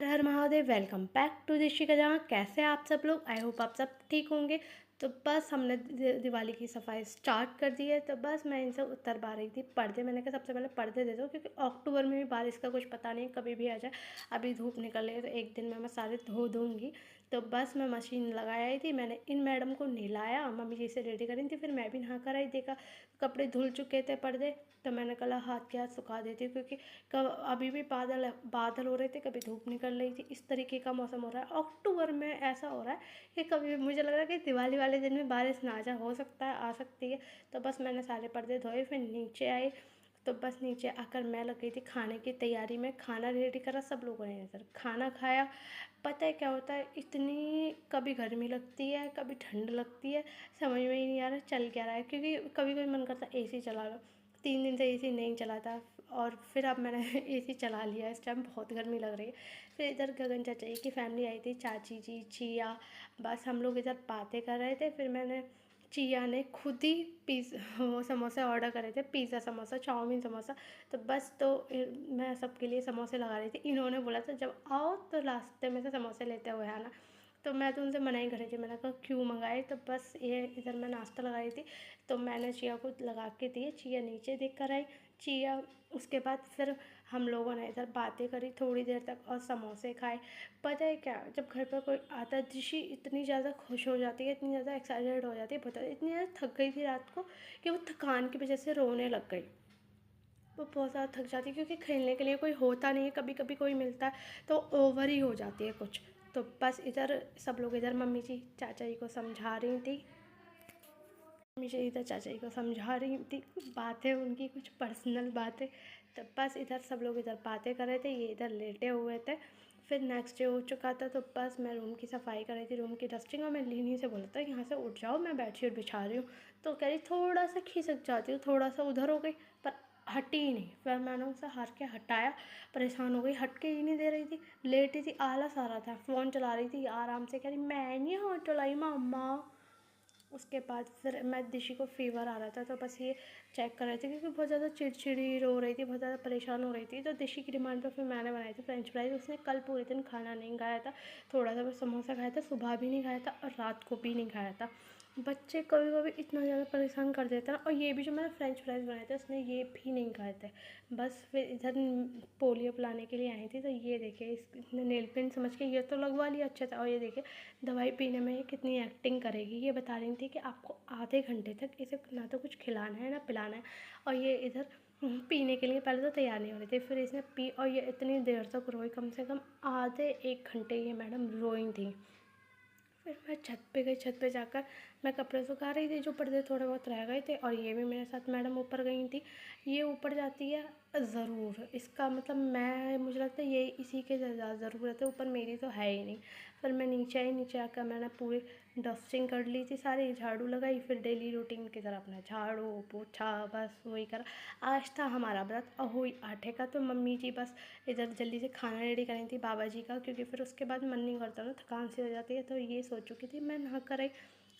Her Mahadev. Welcome back to Rishika जहाँ। कैसे हैं आप सब लोग? आई होप आप सब ठीक होंगे। तो बस हमने दिवाली की सफाई स्टार्ट कर दी है। तो बस मैं इनसे उतरवा रही थी पर्दे। मैंने कहा सबसे पहले पर्दे दे दो, क्योंकि अक्टूबर में भी बारिश का कुछ पता नहीं, कभी भी आ जाए। अभी धूप निकल रही है तो एक दिन में मैं सारे धो दूँगी। तो बस मैं मशीन लगाई आई थी। मैंने इन मैडम को नहलाया, मम्मी जी से रेडी करी थी। फिर मैं भी नहा कर आई, देखा कपड़े धुल चुके थे पर्दे। तो मैंने कहा हाथ के हाथ सुखा देती हूँ, क्योंकि कब अभी भी बादल बादल हो रहे थे, कभी धूप निकल रही थी। इस तरीके का मौसम हो रहा है। अक्टूबर में ऐसा हो रहा है कि कभी मुझे लग रहा है कि दिवाली वाले दिन में बारिश ना आ जाए, हो सकता है आ सकती है। तो बस मैंने सारे पर्दे धोए, फिर नीचे आई। तो बस नीचे आकर मैं लग गई थी खाने की तैयारी में। खाना रेडी करा, सब लोगों ने इधर खाना खाया। पता है क्या होता है, इतनी कभी गर्मी लगती है, कभी ठंड लगती है, समझ में ही नहीं आ रहा चल क्या रहा है। क्योंकि कभी कभी मन करता है एसी चला लो। 3 दिन से एसी नहीं चला था, और फिर अब मैंने एसी चला लिया। इस टाइम बहुत गर्मी लग रही है। फिर इधर गगन चाचा जी की फैमिली आई थी, चाची जी, चिया। बस हम लोग इधर बातें कर रहे थे। फिर मैंने चिया ने खुद ही वो समोसे ऑर्डर करे थे, पिज़्ज़ा समोसा, चाउमीन समोसा। तो बस मैं सबके लिए समोसे लगा रही थी। इन्होंने बोला था जब आओ तो रास्ते में से समोसे लेते हुए आना। तो मैं तो उनसे मना ही कर रही थी, मैंने कहा क्यों मंगाए। तो बस ये इधर मैं नाश्ता लगा रही थी। तो मैंने चिया को लगा के दिए, चिया नीचे देख कर आई। चिया उसके बाद फिर हम लोगों ने इधर बातें करी थोड़ी देर तक और समोसे खाए। पता है क्या, जब घर पर कोई आता है ऋषि इतनी ज़्यादा खुश हो जाती है, इतनी ज़्यादा एक्साइटेड हो जाती है। पता है इतनी ज़्यादा थक गई थी रात को कि वो थकान की वजह से रोने लग गई। वो बहुत ज़्यादा थक जाती है, क्योंकि खेलने के लिए कोई होता नहीं है। कभी कभी कोई मिलता है तो ओवर ही हो जाती है कुछ। तो बस इधर सब लोग, इधर मम्मी जी चाचा जी को समझा रही थी। मुझे इधर चाचा जी को समझा रही थी बातें, उनकी कुछ पर्सनल बातें। तो बस इधर सब लोग इधर बातें कर रहे थे, ये इधर लेटे हुए थे। फिर नेक्स्ट डे हो चुका था। तो बस मैं रूम की सफाई कर रही थी, रूम की डस्टिंग। और मैं लीनी से बोला था यहाँ से उठ जाओ, मैं बेडशीट बिछा रही हूँ। तो कह रही थोड़ा सा खिसक जाती हूँ, थोड़ा सा उधर हो गई, पर हटी ही नहीं। फिर मैंने उनसे हार के हटाया, परेशान हो गई, हट के ही नहीं दे रही थी, लेटी थी, आलस आ रहा था, फ़ोन चला रही थी आराम से। कह रही मैं नहीं हाथ चलाई मम्मा। उसके बाद फिर मैं दिशी को फ़ीवर आ रहा था, तो बस ये चेक कर रहे थे, क्योंकि बहुत ज़्यादा चिड़चिड़ी रो रही थी, बहुत ज़्यादा परेशान हो रही थी। तो दिशी की डिमांड पर फिर मैंने बनाई थी फ्रेंच फ्राइज। उसने कल पूरे दिन खाना नहीं खाया था, थोड़ा सा बस समोसा खाया था, सुबह भी नहीं खाया था और रात को भी नहीं खाया था। बच्चे कभी कभी इतना ज़्यादा परेशान कर देते हैं। और ये भी जो मैंने फ्रेंच फ्राइज बनाए थे, उसने ये भी नहीं खाए थे। बस फिर इधर पोलियो पिलाने के लिए आई थी। तो ये देखिए, इसने नेल पेंट समझ के ये तो लगवा लिया अच्छे से। और ये देखिए दवाई पीने में ये कितनी एक्टिंग करेगी। ये बता रही थी कि आपको आधे घंटे तक इसे ना तो कुछ खिलाना है ना पिलाना है। और ये इधर पीने के लिए पहले तो तैयार नहीं हो रही थी, फिर इसने पी और ये इतनी देर तक रोई, कम से कम आधे 1 घंटे ये मैडम रोई थी। फिर मैं छत पे गई, छत पे जाकर मैं कपड़े सुखा रही थी, जो पर्दे थोड़े बहुत रह गए थे। और ये भी मेरे साथ मैडम ऊपर गई थी। ये ऊपर जाती है ज़रूर, इसका मतलब मुझे लगता है ये इसी के ज़्यादा ज़रूरत है, ऊपर मेरी तो है ही नहीं। फिर मैं नीचे आई, नीचे आकर मैंने पूरी डस्टिंग कर ली थी, सारी झाड़ू लगाई। फिर डेली रूटीन की तरह अपना झाड़ू पोछा बस वही करा। आज था हमारा व्रत अहोई आठे का। तो मम्मी जी बस इधर जल्दी से खाना रेडी करी थी बाबा जी का, क्योंकि फिर उसके बाद मन नहीं करता ना, थकान सी हो जाती है। तो ये सोच चुकी थी। मैं नहा कर आई,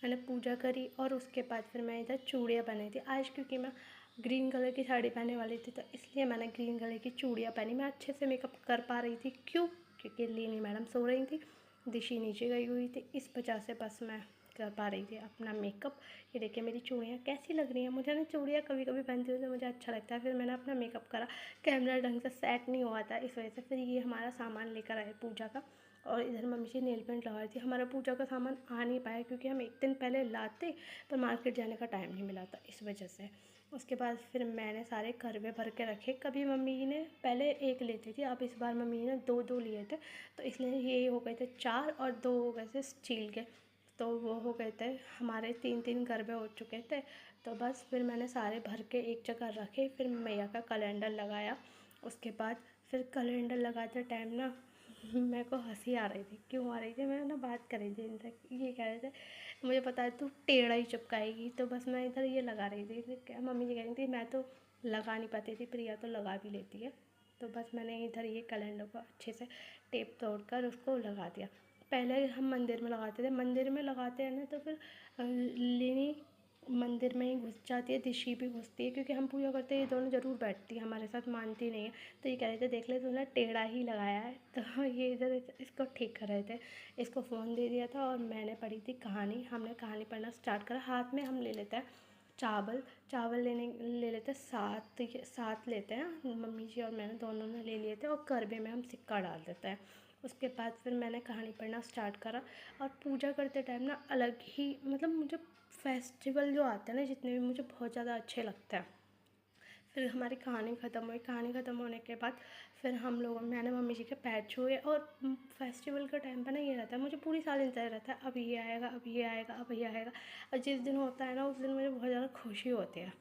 मैंने पूजा करी और उसके बाद फिर मैं इधर चूड़ियाँ पहनी थी आज, क्योंकि मैं ग्रीन कलर की साड़ी पहनने वाली थी। तो इसलिए मैंने ग्रीन कलर की चूड़ियाँ पहनी। मैं अच्छे से मेकअप कर पा रही थी, क्यों? क्योंकि लीनी मैडम सो रही थी, दिशी नीचे गई हुई थी, इस वजह से बस मैं कर पा रही थी अपना मेकअप। ये देखिए मेरी चूड़ियाँ कैसी लग रही हैं। मुझे ना चूड़ियाँ कभी कभी पहनती हूँ तो मुझे अच्छा लगता है। फिर मैंने अपना मेकअप करा, कैमरा ढंग से सेट नहीं हुआ था, इस वजह से फिर ये हमारा सामान लेकर आए पूजा का। और इधर मम्मी जी नेल पेंट लगा रही थी। हमारा पूजा का सामान आ नहीं पाया, क्योंकि हम एक दिन पहले लाते, पर मार्केट जाने का टाइम नहीं मिला था, इस वजह से। उसके बाद फिर मैंने सारे करवे भर के रखे। कभी मम्मी जी ने पहले एक लेती थी, अब इस बार मम्मी जी ने 2-2 लिए थे। तो इसलिए ये हो गए थे 4 और 2 हो गए थे स्टील के। तो वो हो गए थे हमारे 3-3 करवे हो चुके थे। तो बस फिर मैंने सारे भर के एक जगह रखे। फिर मैया का कैलेंडर लगाया। उसके बाद फिर कैलेंडर लगाते टाइम ना मेरे को हंसी आ रही थी। क्यों आ रही थी? मैं ना बात कर रही थी इनसे, ये कह रहे थे मुझे पता है तू टेढ़ा ही चिपकाएगी। तो बस मैं इधर ये लगा रही थी। फिर क्या मम्मी जी कह रही थी मैं तो लगा नहीं पाती थी, प्रिया तो लगा भी लेती है। तो बस मैंने इधर ये कैलेंडर को अच्छे से टेप तोड़कर उसको लगा दिया। पहले हम मंदिर में लगाते थे, मंदिर में लगाते हैं ना तो फिर लिनी मंदिर में ही घुस जाती है, दिशी भी घुसती है, क्योंकि हम पूजा करते हैं ये दोनों ज़रूर बैठती है हमारे साथ, मानती नहीं है। तो ये कह रहे थे देख ले तूने टेढ़ा ही लगाया है, तो ये इधर इसको ठीक कर रहे थे। इसको फ़ोन दे दिया था और मैंने पढ़ी थी कहानी। हमने कहानी पढ़ना स्टार्ट करा। हाथ में हम ले लेते हैं चावल, ले लेते हैं 7 लेते हैं, मम्मी जी और मैंने दोनों ने ले लिए थे, और करबे में हम सिक्का डाल देते हैं। उसके बाद फिर मैंने कहानी पढ़ना स्टार्ट करा। और पूजा करते टाइम ना अलग ही मतलब मुझे फेस्टिवल जो आते हैं ना जितने भी, मुझे बहुत ज़्यादा अच्छे लगते हैं। फिर हमारी कहानी ख़त्म हुई। कहानी ख़त्म होने के बाद फिर मैंने मम्मी जी के पैर छुए। और फेस्टिवल का टाइम पर ना ये रहता है, मुझे पूरी साल इंतज़ार रहता है, अब ये आएगा, अब ये आएगा, अब ये आएगा। और जिस दिन होता है ना उस दिन मुझे बहुत ज़्यादा खुशी होती है।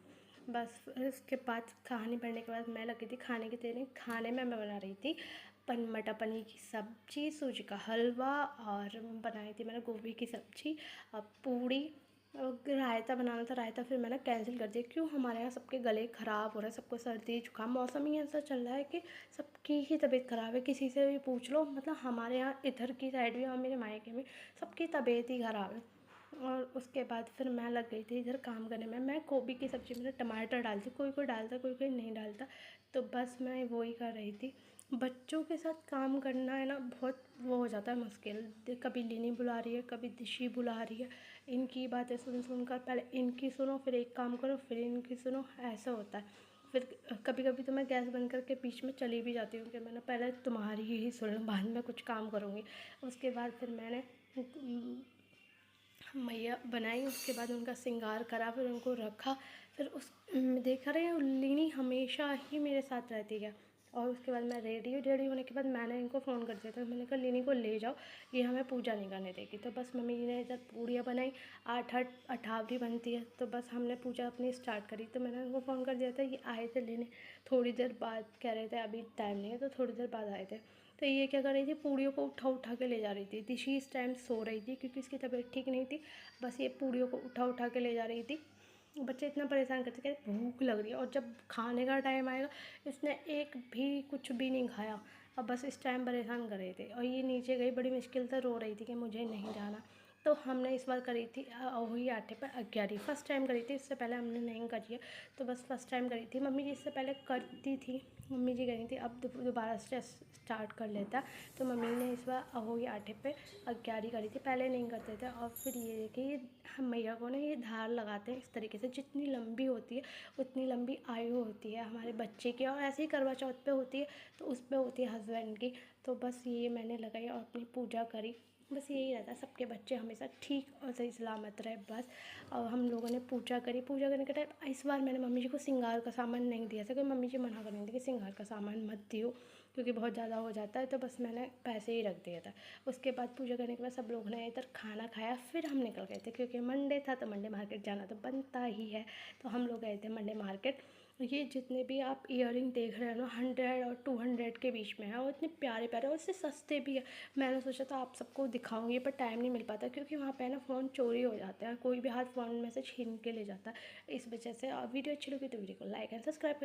बस फिर उसके बाद कहानी पढ़ने के बाद मैं लगी थी खाने की तैयारी। खाने में मैं बना रही थी मटर पनीर की सब्ज़ी, सूजी का हलवा, और बनाई थी मैंने गोभी की सब्ज़ी और पूड़ी। रायता बनाना था, रायता फिर मैंने कैंसिल कर दिया। क्यों, हमारे यहाँ सबके गले ख़राब हो रहे हैं, सबको सर्दी जुकाम, मौसम ही ऐसा चल रहा है कि सबकी ही तबीयत ख़राब है। किसी से भी पूछ लो, मतलब हमारे यहाँ इधर की साइड भी और मेरे मायके में सबकी तबीयत ही ख़राब है। और उसके बाद फिर मैं लग गई थी इधर काम करने में। मैं गोभी की सब्ज़ी में टमाटर डालती, कोई कोई डालता, कोई कोई नहीं डालता, तो बस मैं वही कर रही थी। बच्चों के साथ काम करना है ना, बहुत वो हो जाता है मुश्किल। कभी लिनी बुला रही है, कभी दिशी बुला रही है, इनकी बातें सुन कर पहले इनकी सुनो, फिर एक काम करो, फिर इनकी सुनो, ऐसा होता है। फिर कभी कभी तो मैं गैस बंद करके बीच में चली भी जाती हूँ कि मैंने पहले तुम्हारी ही सुन लूँ, बाद में कुछ काम करूँगी। उसके बाद फिर मैंने मैया बनाई, उसके बाद उनका श्रृंगार करा, फिर उनको रखा। फिर देखा रहे लिनी हमेशा ही मेरे साथ रहती है। और उसके बाद मैं रेडी होने के बाद मैंने इनको फ़ोन कर दिया था, मैंने कहा लिनी को ले जाओ, ये हमें पूजा नहीं करने देगी। तो बस मम्मी जी ने इधर पूड़ियाँ बनाई, 8 अठावरी बनती है, तो बस हमने पूजा अपनी स्टार्ट करी। तो मैंने उनको फ़ोन कर दिया था, ये आए थे लेने, थोड़ी देर बाद कह रहे थे अभी टाइम नहीं है, तो थोड़ी देर बाद आए थे। तो ये क्या कर रही थी, पूड़ियों को उठा उठा के ले जा रही थी। दिशी इस टाइम सो रही थी क्योंकि इसकी तबीयत ठीक नहीं थी। बस ये पूड़ियों को उठा उठा के ले जा रही थी। बच्चे इतना परेशान करते कि भूख लग रही है, और जब खाने का टाइम आएगा इसने एक भी कुछ भी नहीं खाया। अब बस इस टाइम परेशान कर रहे थे। और ये नीचे गई, बड़ी मुश्किल से रो रही थी कि मुझे नहीं जाना। तो हमने इस बार करी थी अहोई आटे पर अग्यारी, फर्स्ट टाइम करी थी, इससे पहले हमने नहीं करी है। तो बस फर्स्ट टाइम करी थी। मम्मी जी इससे पहले करती थी, मम्मी जी करी थी, अब दोबारा से स्टार्ट कर लेता। तो मम्मी ने इस बार अहोई आटे पे अग्यारी करी थी, पहले नहीं करते थे। और फिर ये देखिए हम मैया को ना ये धार लगाते हैं इस तरीके से, जितनी लंबी होती है उतनी लंबी आयु होती है हमारे बच्चे की। और ऐसे ही करवा चौथ पे होती है, तो उस पे होती है हस्बैंड की। तो बस ये मैंने लगाई और अपनी पूजा करी। बस यही रहता है, सबके बच्चे हमेशा ठीक और सही सलामत रहे बस। और हम लोगों ने पूजा करी। पूजा करने के टाइम इस बार मैंने मम्मी जी को श्रृंगार का सामान नहीं दिया था, क्योंकि मम्मी जी मना कर रही थी कि श्रृंगार का सामान मत दियो क्योंकि बहुत ज़्यादा हो जाता है। तो बस मैंने पैसे ही रख दिया था। उसके बाद पूजा करने के बाद सब लोगों ने इधर खाना खाया, फिर हम निकल गए थे क्योंकि मंडे था, तो मंडे मार्केट जाना तो बनता ही है। तो हम लोग गए थे मंडे मार्केट। ये जितने भी आप इयररिंग देख रहे हो ना, 100 और 200 के बीच में है, और इतने प्यारे प्यारे और इससे सस्ते भी है। मैंने सोचा था आप सबको दिखाऊंगी, पर टाइम नहीं मिल पाता क्योंकि वहाँ पे ना फ़ोन चोरी हो जाते हैं, कोई भी हाथ फ़ोन में से छीन के ले जाता है। इस वजह से वीडियो अच्छी लगी तो वीडियो को लाइक एंड सब्सक्राइब